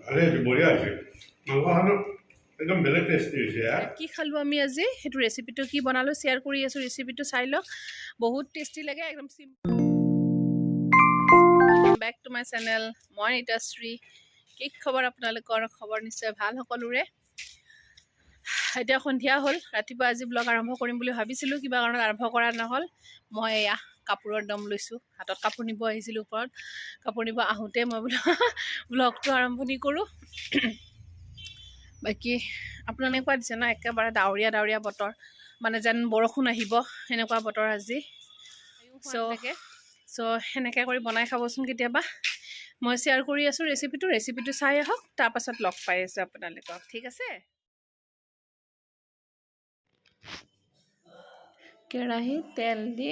আরে বঢ়িয়া আছে মাংসখানো একদম বেলেগ টেষ্টি হৈছে কি খালো আমি আজি সেইটো ৰেচিপিটো কি বনালো শ্বেয়াৰ কৰি আছো ৰেচিপিটো চাই লওক বহুত টেষ্টি লাগে একদম welcome back to my channel মই নিতাশ্ৰী কি খবৰ আপোনালোকৰ খবৰ নিশ্চয় ভাল সকলোৰে এতিয়া সন্ধিয়া হ'ল ৰাতিপুৱা আজি ব্লগ আৰম্ভ কৰিম বুলি ভাবিছিলোঁ কিবা কাৰণত আৰম্ভ কৰা নহ'ল মই এয়া কাপোৰৰ দম লৈছোঁ হাতত কাপোৰ নিব আহিছিলোঁ ওপৰত কাপোৰ নিব আহোঁতে মই বোলো ব্লগটো আৰম্ভণি কৰোঁ বাকী আপোনালোকে এনেকুৱা দিছে ন একেবাৰে ডাৱৰীয়া ডাৱৰীয়া বতৰ মানে যেন বৰষুণ আহিব সেনেকুৱা বতৰ আজি চ' সেনেকৈ কৰি বনাই খাবচোন কেতিয়াবা মই শ্বেয়াৰ কৰি আছোঁ ৰেচিপিটো চাই আহক তাৰপাছত লগ পাই আছোঁ আপোনালোকক ঠিক আছে কেৰাহীত তেল দি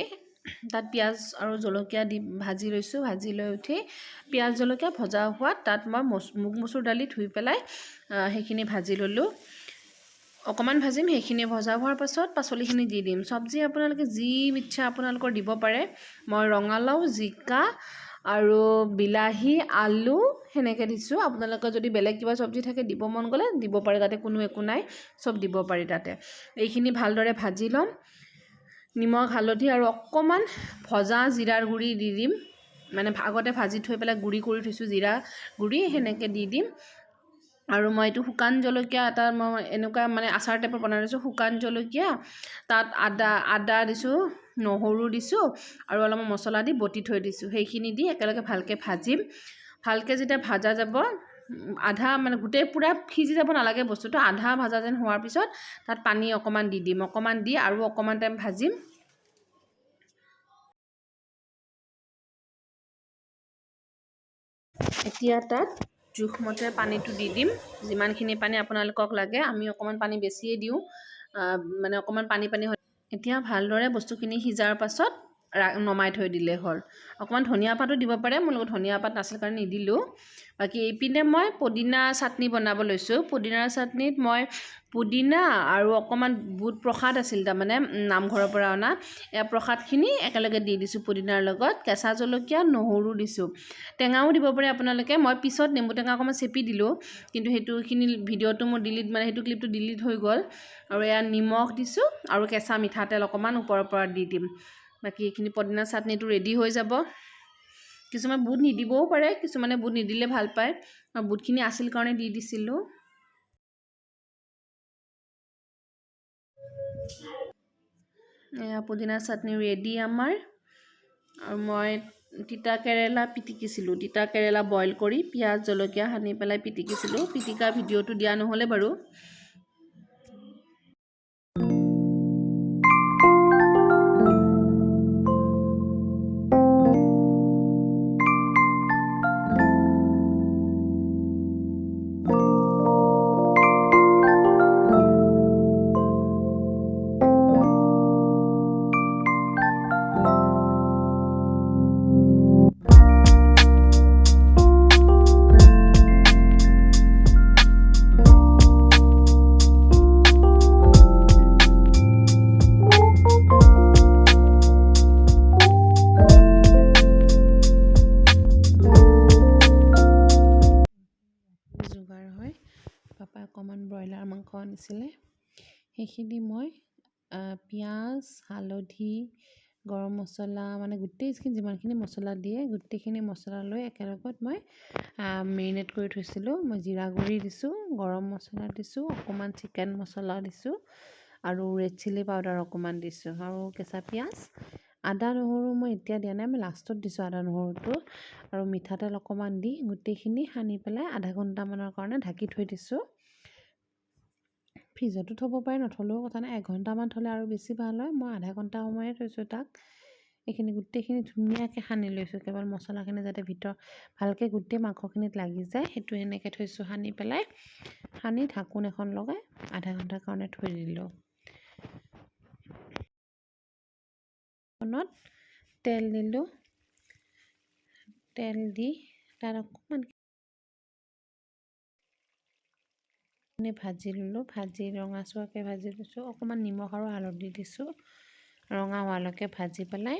তাত পিঁয়াজ আৰু জলকীয়া দি ভাজি লৈছোঁ ভাজি লৈ উঠি পিঁয়াজ জলকীয়া ভজা হোৱাত তাত মই মুগ মচুৰ দালি ধুই পেলাই সেইখিনি ভাজি ল'লোঁ অকণমান ভাজিম সেইখিনি ভজা হোৱাৰ পাছত পাচলিখিনি দি দিম চব্জি আপোনালোকে যি ইচ্ছা আপোনালোকৰ দিব পাৰে মই ৰঙালাও জিকা আৰু বিলাহী আলু সেনেকৈ দিছোঁ আপোনালোকৰ যদি বেলেগ কিবা চব্জি থাকে দিব মন গ'লে দিব পাৰে তাতে কোনো একো নাই চব দিব পাৰি তাতে এইখিনি ভালদৰে ভাজি ল'ম নিমখ হালধি আৰু অকণমান ভজা জিৰাৰ গুড়ি দি দিম মানে আগতে ভাজি থৈ পেলাই গুড়ি কৰি থৈছোঁ জিৰা গুড়ি সেনেকৈ দি দিম আৰু মই এইটো শুকান জলকীয়া এটা মই এনেকুৱা মানে আচাৰ টাইপৰ বনাই লৈছোঁ শুকান জলকীয়া তাত আদা দিছোঁ নহৰু দিছোঁ আৰু অলপমান মছলা দি বটি থৈ দিছোঁ সেইখিনি দি একেলগে ভালকৈ ভাজিম ভালকৈ যেতিয়া ভাজা যাব আধা মানে গোটেই পূৰা সিজি যাব নালাগে বস্তুটো আধা ভাজা যেন হোৱাৰ পিছত তাত পানী অকণমান দি দিম অকণমান দি আৰু অকণমান টাইম ভাজিম এতিয়া তাত জোখমতে পানীটো দি দিম যিমানখিনি পানী আপোনালোকক লাগে আমি অকণমান পানী বেছিয়ে দিওঁ মানে অকণমান পানী এতিয়া ভালদৰে বস্তুখিনি সিজাৰ পাছত নমাই থৈ দিলে হ'ল অকণমান ধনিয়া পাতো দিব পাৰে মোৰ লগত ধনিয়া পাত নাছিল কাৰণে নিদিলোঁ বাকী এইপিনে মই পদিনা চাটনি বনাব লৈছোঁ পদিনাৰ চাটনিত মই পুদিনা আৰু অকণমান বুট প্ৰসাদ আছিল তাৰমানে নামঘৰৰ পৰা অনা এই প্ৰসাদখিনি একেলগে দি দিছোঁ পুদিনাৰ লগত কেঁচা জলকীয়া নহৰু দিছোঁ টেঙাও দিব পাৰে আপোনালোকে মই পিছত নেমু টেঙা অকণমান চেপি দিলোঁ কিন্তু সেইটোখিনি ভিডিঅ'টো মোৰ মানে সেইটো ক্লিপটো ডিলিট হৈ গ'ল আৰু এয়া নিমখ দিছোঁ আৰু কেঁচা মিঠাতেল অকণমান ওপৰৰ পৰা দি দিম বাকী এইখিনি পদিনা চাটনিটো ৰেডি হৈ যাব কিছুমান বুট নিদিবও পাৰে কিছুমানে বুট নিদিলে ভাল পায় আৰু বুটখিনি আছিল কাৰণে দি দিছিলোঁ এয়া পুদিনা চাটনি ৰেডি আমাৰ আৰু মই তিতা কেৰেলা পিটিকিছিলোঁ তিতা কেৰেলা বইল কৰি পিঁয়াজ জলকীয়া সানি পেলাই পিটিকিছিলোঁ পিটিকা ভিডিঅ'টো দিয়া নহ'লে বাৰু পাপাই অকণমান ব্ৰইলাৰ মাংস আনিছিলে সেইখিনি মই পিঁয়াজ হালধি গৰম মছলা মানে গোটেইখিনি যিমানখিনি মছলা দিয়ে গোটেইখিনি মছলা লৈ একেলগত মই মেৰিনেট কৰি থৈছিলোঁ মই জিৰা গুড়ি দিছোঁ গৰম মছলা দিছোঁ অকণমান চিকেন মছলা দিছোঁ আৰু ৰেড চিলি পাউডাৰ অকণমান দিছোঁ আৰু কেঁচা পিঁয়াজ আদা নহৰু মই এতিয়া দিয়া নাই মই লাষ্টত দিছোঁ আদা নহৰুটো আৰু মিঠাতেল অকণমান দি গোটেইখিনি সানি পেলাই আধা ঘণ্টামানৰ কাৰণে ঢাকি থৈ দিছোঁ ফ্ৰিজতো থ'ব পাৰে নথলেও কথা নাই এঘণ্টামান থ'লে আৰু বেছি ভাল হয় মই আধা ঘণ্টা সময়ে থৈছোঁ তাক এইখিনি গোটেইখিনি ধুনীয়াকৈ সানি লৈছোঁ কেৱল মছলাখিনি যাতে ভালকৈ গোটেই মাংসখিনিত লাগি যায় সেইটো এনেকৈ থৈছোঁ সানি পেলাই সানি ঢাকোন এখন লগাই আধা ঘণ্টাৰ কাৰণে থৈ দিলোঁ তেল দিলোঁ তেল দি তাত অকণমান ভাজি ল'লোঁ ভাজি ৰঙাচুৱাকৈ ভাজি লৈছোঁ অকণমান নিমখ আৰু হালধি দিছোঁ ৰঙা হোৱালৈকে ভাজি পেলাই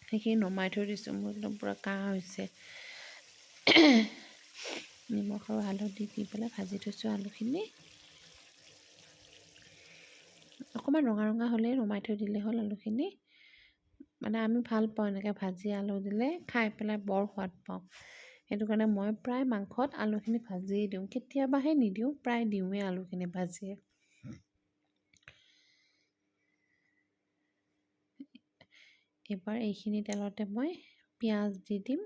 সেইখিনি নমাই থৈ দিছোঁ মোৰ একদম পূৰা কাহ হৈছে নিমখ আৰু হালধি দি পেলাই ভাজি থৈছোঁ আলুখিনি। অকণমান ৰঙা ৰঙা হ'লে নমাই থৈ দিলে হ'ল আলুখিনি। মানে আমি ভাল পাওঁ এনেকৈ ভাজি আলু দিলে, খাই পেলাই বৰ সোৱাদ পাওঁ। সেইটো কাৰণে মই প্ৰায় মাংসত আলুখিনি ভাজিয়ে দিওঁ, কেতিয়াবাহে নিদিওঁ, প্ৰায় দিওঁৱেই আলুখিনি ভাজিয়ে। এইবাৰ এইখিনি তেলতে মই পিঁয়াজ দি দিম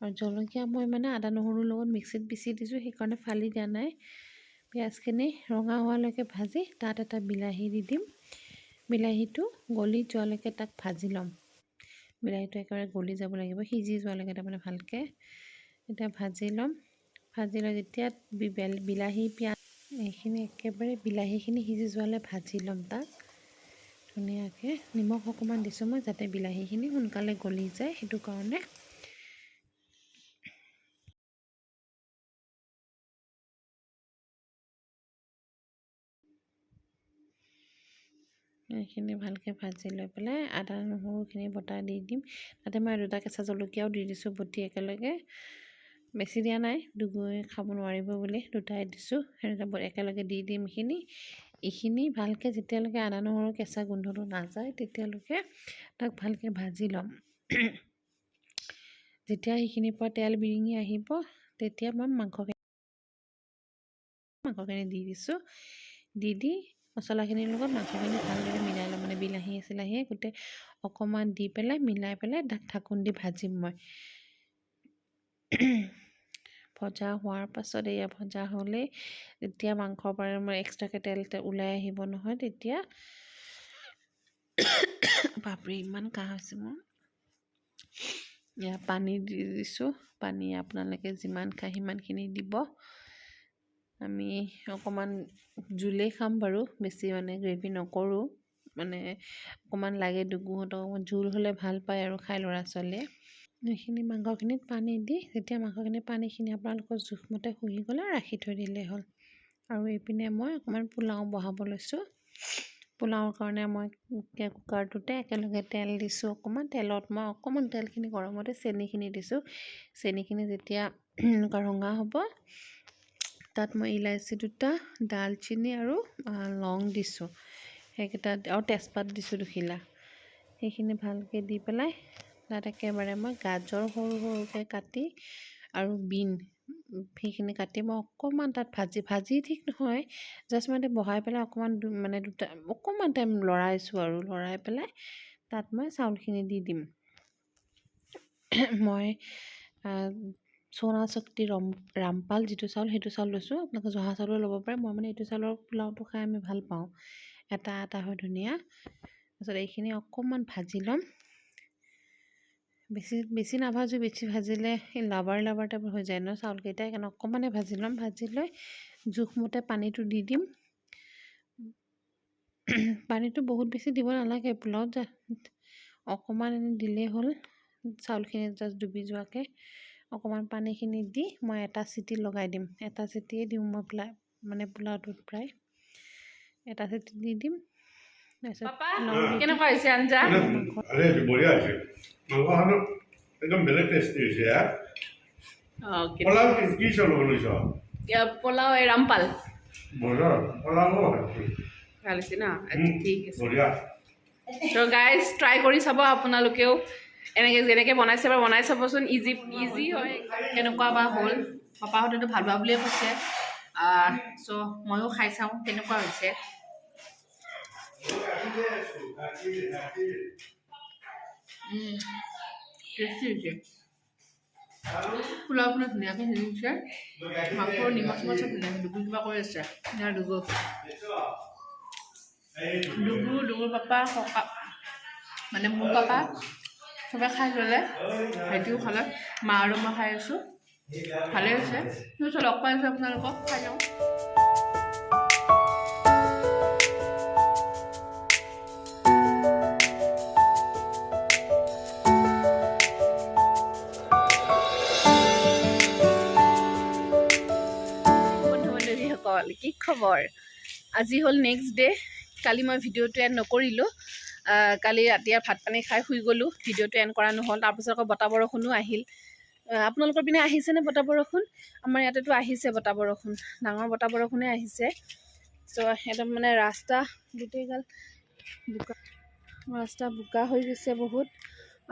আৰু জলকীয়া মই মানে আদা নহৰুৰ লগত মিক্সিত পিচি দিছোঁ, সেইকাৰণে ফালি দিয়া নাই। পিঁয়াজখিনি ৰঙা হোৱালৈকে ভাজি তাত এটা বিলাহী দি দিম। বিলাহীটো গলি যোৱালৈকে তাক ভাজি ল'ম। বিলাহীটো একেবাৰে গলি যাব লাগিব, সিজি যোৱালৈকে তাৰমানে ভালকৈ। এতিয়া ভাজি ল'ম। ভাজি লৈ যেতিয়া বিলাহী পিঁয়াজ এইখিনি একেবাৰে বিলাহীখিনি সিজি যোৱালৈ ভাজি ল'ম তাক ধুনীয়াকৈ। নিমখ অকণমান দিছোঁ মই, যাতে বিলাহীখিনি সোনকালে গলি যায়, সেইটো কাৰণে। এইখিনি ভালকৈ ভাজি লৈ পেলাই আদা নহৰুখিনি বটা দি দিম। তাতে মই 2টা কেঁচা জলকীয়াও দি দিছোঁ বটি একেলগে, বেছি দিয়া নাই, দুগুৰি খাব নোৱাৰিব বুলি 2টাই দিছোঁ। সেইটো একেলগে দি দিম। এইখিনি ভালকৈ যেতিয়ালৈকে আদা নহৰু কেঁচা গোন্ধটো নাযায় তেতিয়ালৈকে তাক ভালকৈ ভাজি ল'ম। যেতিয়া সেইখিনিৰ পৰা তেল বিৰিঙি আহিব তেতিয়া মই মাংসখিনি দি দিছোঁ। দি মছলাখিনিৰ লগত মাংসখিনি ভালদৰে মিলাই ল'ম। মানে বিলাহী চিলাহী গোটেই অকণমান দি পেলাই মিলাই পেলাই ঢাকোন দি ভাজিম মই। ভজা হোৱাৰ পাছত এয়া ভজা হ'লেই যেতিয়া মাংসৰ পৰা মই এক্সট্ৰাকৈ তেল ওলাই আহিব নহয়, তেতিয়া বাপৰে ইমান কাহ হৈছে মোৰ। এয়া পানী দি দিছোঁ। পানী আপোনালোকে যিমান খায় সিমানখিনি দিব। আমি অকণমান জোলেই খাম বাৰু, বেছি মানে গ্ৰেভি নকৰোঁ। মানে অকণমান লাগে ডুগুহঁতক, অকণমান জোল হ'লে ভাল পায় আৰু খাই ল'ৰা ছোৱালীয়ে। এইখিনি মাংসখিনিত পানী দি যেতিয়া মাংসখিনি পানীখিনি আপোনালোকৰ জোখমতে শুহি গ'লে ৰাখি থৈ দিলেই হ'ল। আৰু এইপিনে মই অকণমান পোলাও বহাব লৈছোঁ। পোলাওৰ কাৰণে মই কুকাৰটোতে একেলগে তেল দিছোঁ। অকণমান তেলত মই অকণমান তেলখিনি গৰমতে চেনিখিনি দিছোঁ। চেনিখিনি যেতিয়া এনেকুৱা ৰঙা হ'ব তাত মই ইলাচি 2টা, ডালচিনি আৰু লং দিছোঁ। সেইকেইটা আৰু তেজপাত দিছোঁ 2 খিলা। সেইখিনি ভালকৈ দি পেলাই তাত একেবাৰে মই গাজৰ সৰু সৰুকৈ কাটি আৰু বিন সেইখিনি কাটি মই অকণমান তাত ভাজি ঠিক নহয়, জাষ্ট মানে বহাই পেলাই অকণমান মানে অকণমান টাইম লৰাইছোঁ আৰু লৰাই পেলাই তাত মই চাউলখিনি দি দিম। মই সোনা শক্তি ৰামপাল যিটো চাউল, সেইটো চাউল লৈছোঁ। আপোনালোকে জহা চাউলো ল'ব পাৰে। মই মানে এইটো চাউলৰ পোলাওটো খাই আমি ভাল পাওঁ, এটা হয় ধুনীয়া। তাৰপিছত এইখিনি অকণমান ভাজি ল'ম। বেছি নাভাজোঁ, বেছি ভাজিলে এই লাবাৰ টাইপৰ হৈ যায় ন চাউলকেইটা, সেইকাৰণে অকণমানে ভাজি ল'ম। ভাজি লৈ জোখমতে পানীটো দি দিম। পানীটো বহুত বেছি দিব নালাগে পোলাওত, অকণমান এনে দিলেই হ'ল। চাউলখিনি জাষ্ট ডুবি যোৱাকৈ অকণমান পানীখিনি দি মই এটা চিটি লগাই দিম। এটা চিটিয়ে দিওঁ মই মানে পোলাওটোত প্ৰায় এটা চিটি দি দিম। তাৰপিছত কেনেকুৱা হৈছে আঞ্জা? বঢ়িয়া হৈছে। মাংসখন একদম বেলেগ টেষ্টি হৈছে। পোলাও কি চাউল বনাইছ? পোলাও এই ৰামপাল। বঢ়িয়া, পোলাও ভাল হৈছে ন? ঠিক আছে। বঢ়িয়া। তো গাইজ ট্ৰাই কৰি চাব আপোনালোকেও, এনেকৈ যেনেকৈ বনাইছে এবাৰ বনাই চাবচোন। ইজি হয়। কেনেকুৱা বা হ'ল, পাপাহঁতেতো ভাল পোৱা বুলিয়ে কৈছে। চ' ময়ো খাই চাওঁ কেনেকুৱা হৈছে। টেষ্টি হৈছে। পোলাওখিনি ধুনীয়াকৈ সিজিছে। মাংসৰ নিমখ চিমখ চব ধুনীয়াকৈ ডুবু কিবা কৰি আছে। ডুবু পাপা ককা মানে মোৰ পাপা চবে খাই ল'লে, ভাইটিও খালে, মা আৰু মই খাই আছোঁ। ভালেই হৈছে। লগ পাই আছোঁ আপোনালোকক, খাই যাওঁ। কি খবৰ? আজি হ'ল নেক্সট ডে'। কালি মই ভিডিঅ'টো এড নকৰিলোঁ। কালি ৰাতি ভাত পানী খাই শুই গ'লোঁ, ভিডিঅ'টো এড কৰা নহ'ল। তাৰপিছত আকৌ বতাহ বৰষুণো আহিল। আপোনালোকৰ পিনে আহিছেনে বতাহ বৰষুণ? আমাৰ ইয়াতেতো আহিছে বতাহ বৰষুণ, ডাঙৰ বতাহ বৰষুণে আহিছে। চ' একদম মানে ৰাস্তা গোটেইগাল বোকা হৈ গৈছে বহুত।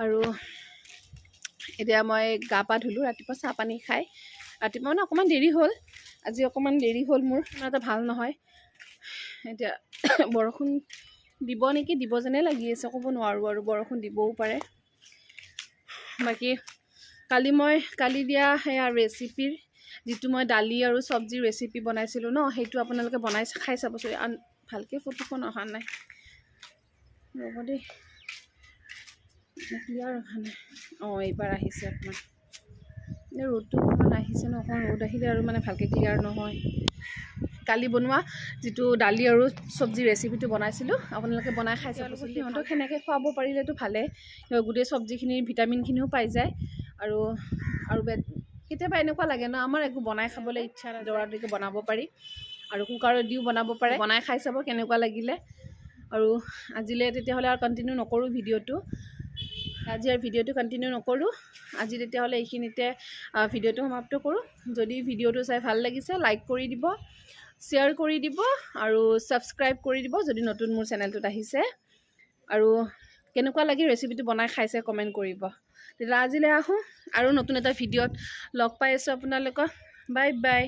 আৰু এতিয়া মই গা পা ধুলোঁ ৰাতিপুৱা চাহ পানী খাই। ৰাতিপুৱা মানে অকণমান দেৰি হ'ল, আজি অকণমান দেৰি হ'ল মোৰ, ইমান এটা ভাল নহয়। এতিয়া বৰষুণ দিব নেকি, দিব যেনে লাগি আছে, ক'ব নোৱাৰোঁ আৰু বৰষুণ দিবও পাৰে। বাকী কালি দিয়া সেয়া ৰেচিপিৰ যিটো মই দালি আৰু চব্জিৰ ৰেচিপি বনাইছিলোঁ ন, সেইটো আপোনালোকে বনাই খাই চাবচোন। ভালকৈ ফটোখন অহা নাই, ৰ'ব দেই, ক্লিয়াৰ অহা নাই। এইবাৰ আহিছে অকণমান, ৰ'দটো অকণমান আহিছে ন, অকণমান ৰ'দ আহিলে আৰু মানে ভালকৈ ক্লিয়াৰ নহয়। কালি বনোৱা যিটো দালি আৰু চব্জি ৰেচিপিটো বনাইছিলোঁ, আপোনালোকে বনাই খাই চাবচোন। সিহঁতক সেনেকৈ খুৱাব পাৰিলেতো ভালে, গোটেই চব্জিখিনিৰ ভিটামিনখিনিও পাই যায়। আৰু কেতিয়াবা এনেকুৱা লাগে ন, আমাৰ একো বনাই খাবলৈ ইচ্ছা নাই, দৌৰাদৌৰিকৈ বনাব পাৰি, আৰু কুকাৰত দিও বনাব পাৰে। বনাই খাই চাব কেনেকুৱা লাগিলে। আৰু আজিলৈ তেতিয়াহ'লে আৰু কণ্টিনিউ নকৰোঁ ভিডিঅ'টো, কণ্টিনিউ নকৰোঁ। আজি তেতিয়াহ'লে এইখিনিতে ভিডিঅ'টো সমাপ্ত কৰোঁ। যদি ভিডিঅ'টো চাই ভাল লাগিছে, লাইক কৰি দিব, শ্বেয়াৰ কৰি দিব, আৰু ছাবস্ক্ৰাইব কৰি দিব যদি নতুন মোৰ চেনেলটোত আহিছে। আৰু কেনেকুৱা লাগি ৰেচিপিটো বনাই খাইছে কমেণ্ট কৰিব। তেতিয়া আজিলৈ আহোঁ, আৰু নতুন এটা ভিডিঅ'ত লগ পাই আছোঁ আপোনালোকক। Bye bye.